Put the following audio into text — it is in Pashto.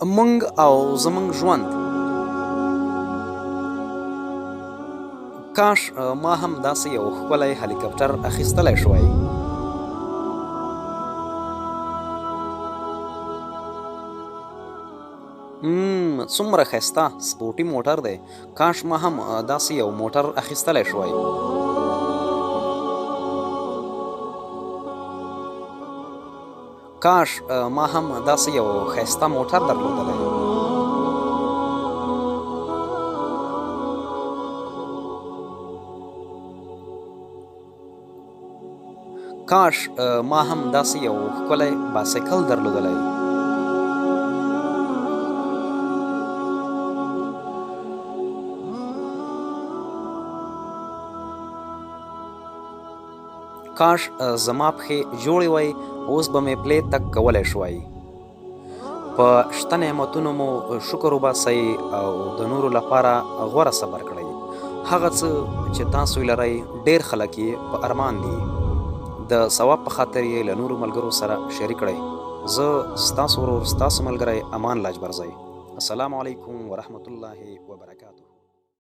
مونږ او زمونږ ژوند. کاش ما هم داسې یو ښکلی هلیکاپټر اخیستلی شوی. څومره ښایسته سپورټي موټر دی. کاش ما هم داسې یو موټر اخیستلی شوی. کاش ما هم داسې یو ښایسته موټر درلودلی. کاش ما هم داسې یو ښکلی بایسکل درلودلی. کاش زما پښې جوړې وای، اوس به مې پلی تګ کولی شوی. په شته نعمتونو مو شکر وباسئ او د نورو لپاره غوره صبر کړئ. هغه څه چې تاسو یې لرئ ډېر خلک یې په ارمان دي. د ثواب په خاطر یې له نورو ملګرو سره شریک کړئ. زه ستاسو ورور ستاسو ملګری امان لاجبرزی. السلام علیکم ورحمة الله وبرکاته.